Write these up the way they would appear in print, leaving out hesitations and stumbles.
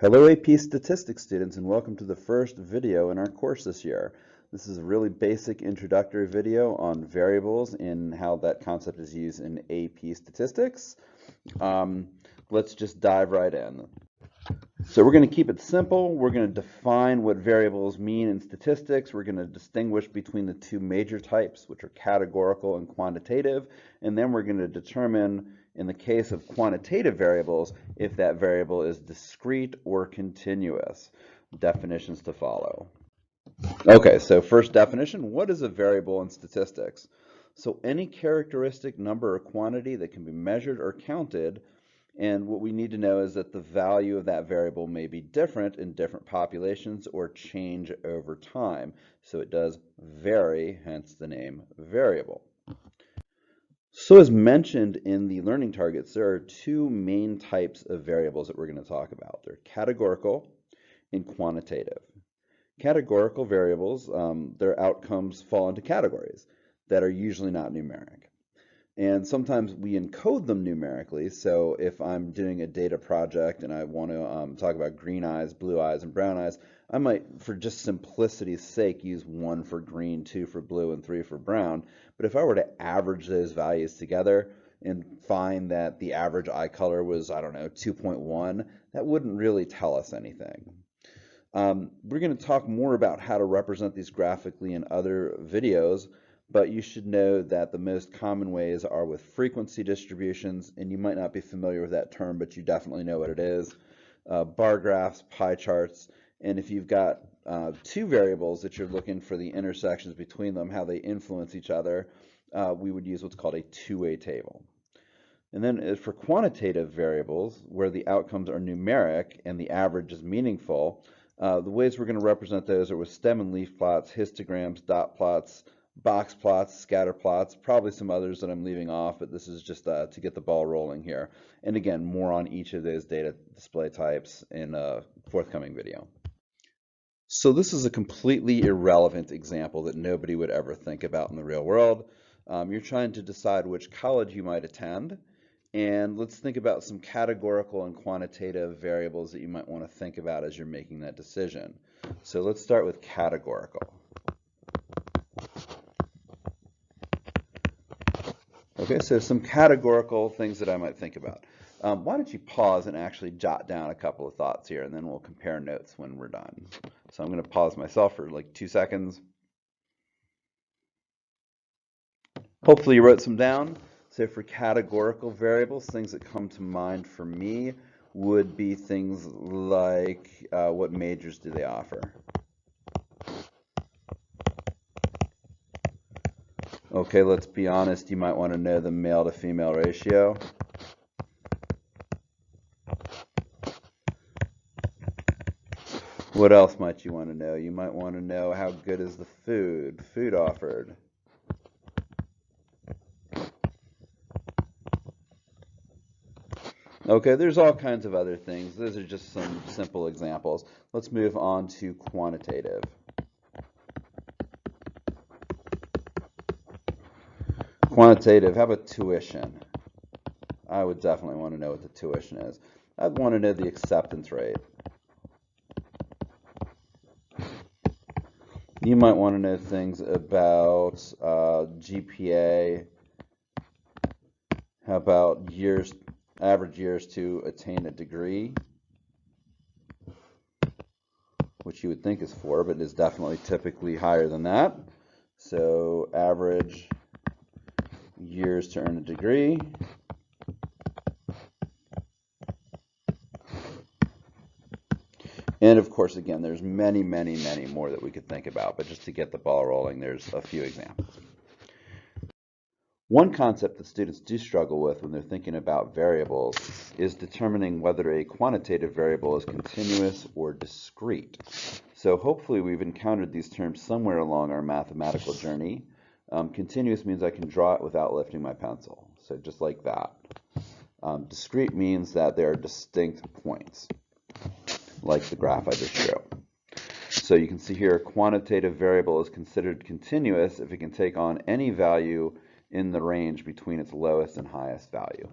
Hello AP Statistics students, and welcome to the first video in our course this year. This is a really basic introductory video on variables and how that concept is used in AP Statistics. Let's just dive right in. So we're going to keep it simple. We're going to define what variables mean in statistics. We're going to distinguish between the two major types, which are categorical and quantitative, and then we're going to determine, in the case of quantitative variables, if that variable is discrete or continuous. Definitions to follow. Okay, so first definition, what is a variable in statistics? So any characteristic, number, or quantity that can be measured or counted, and what we need to know is that the value of that variable may be different in different populations or change over time. So it does vary, hence the name variable. So as mentioned in the learning targets, there are two main types of variables that we're going to talk about. They're categorical and quantitative. Categorical variables, their outcomes fall into categories that are usually not numeric. And sometimes we encode them numerically. So if I'm doing a data project and I want to talk about green eyes, blue eyes, and brown eyes, I might, for just simplicity's sake, use 1 for green, 2 for blue, and 3 for brown. But if I were to average those values together and find that the average eye color was, I don't know, 2.1, that wouldn't really tell us anything. We're going to talk more about how to represent these graphically in other videos, but you should know that the most common ways are with frequency distributions, and you might not be familiar with that term, but you definitely know what it is. Bar graphs, pie charts, and if you've got two variables that you're looking for the intersections between them, how they influence each other, we would use what's called a two-way table. And then for quantitative variables, where the outcomes are numeric and the average is meaningful, the ways we're going to represent those are with stem and leaf plots, histograms, dot plots, box plots, scatter plots, probably some others that I'm leaving off, but this is just to get the ball rolling here. And again, more on each of those data display types in a forthcoming video. So this is a completely irrelevant example that nobody would ever think about in the real world. You're trying to decide which college you might attend, and let's think about some categorical and quantitative variables that you might want to think about as you're making that decision. So let's start with categorical. Okay, so some categorical things that I might think about. Why don't you pause and actually jot down a couple of thoughts here, and then we'll compare notes when we're done. So I'm going to pause myself for like 2 seconds. Hopefully you wrote some down. So for categorical variables, things that come to mind for me would be things like what majors do they offer? Okay, let's be honest, you might want to know the male to female ratio. What else might you want to know? You might want to know how good is the food offered. Okay, there's all kinds of other things. Those are just some simple examples. Let's move on to quantitative. Quantitative, how about tuition? I would definitely want to know what the tuition is. I'd want to know the acceptance rate. You might want to know things about GPA. How about average years to attain a degree, which you would think is 4, but is definitely typically higher than that. So average years to earn a degree. And of course, again, there's many, many, many more that we could think about, but just to get the ball rolling, there's a few examples. One concept that students do struggle with when they're thinking about variables is determining whether a quantitative variable is continuous or discrete. So hopefully we've encountered these terms somewhere along our mathematical journey. Continuous means I can draw it without lifting my pencil, so just like that. Discrete means that there are distinct points, like the graph I just showed. So you can see here a quantitative variable is considered continuous if it can take on any value in the range between its lowest and highest value.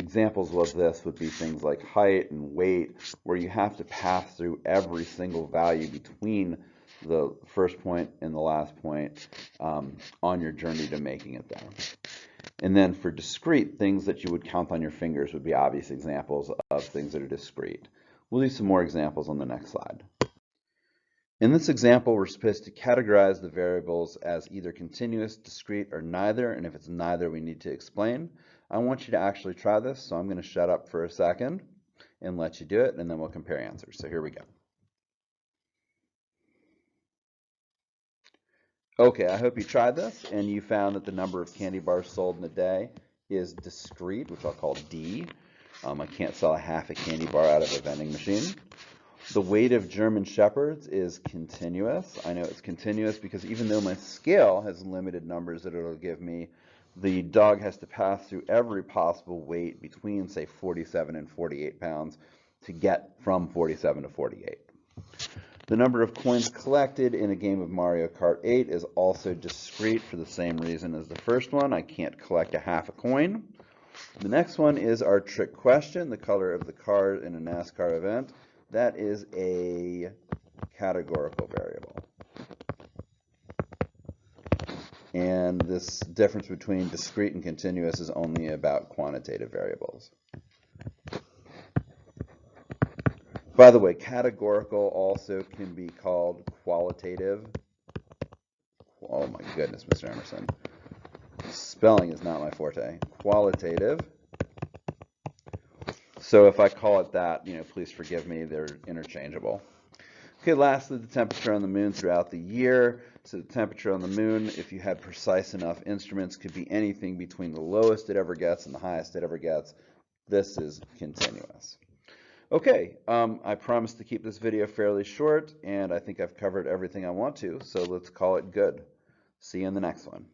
examples of this would be things like height and weight, where you have to pass through every single value between the first point and the last point on your journey to making it there. And then for discrete, things that you would count on your fingers would be obvious examples of things that are discrete. We'll do some more examples on the next slide. In this example, we're supposed to categorize the variables as either continuous, discrete, or neither, and if it's neither, we need to explain. I want you to actually try this, so I'm going to shut up for a second and let you do it, and then we'll compare answers. So here we go. Okay, I hope you tried this and you found that the number of candy bars sold in a day is discrete, which I'll call D. I can't sell a half a candy bar out of a vending machine. The weight of German Shepherds is continuous. I know it's continuous because even though my scale has limited numbers that it'll give me, the dog has to pass through every possible weight between, say, 47 and 48 pounds to get from 47 to 48. The number of coins collected in a game of Mario Kart 8 is also discrete for the same reason as the first one. I can't collect a half a coin. The next one is our trick question, the color of the car in a NASCAR event. That is a categorical variable. And this difference between discrete and continuous is only about quantitative variables. By the way, categorical also can be called qualitative. Oh my goodness, Mr. Emerson. Spelling is not my forte. Qualitative. So if I call it that, please forgive me, they're interchangeable. Okay, lastly, the temperature on the moon throughout the year. So the temperature on the moon, if you had precise enough instruments, could be anything between the lowest it ever gets and the highest it ever gets. This is continuous. Okay, I promised to keep this video fairly short, and I think I've covered everything I want to, so let's call it good. See you in the next one.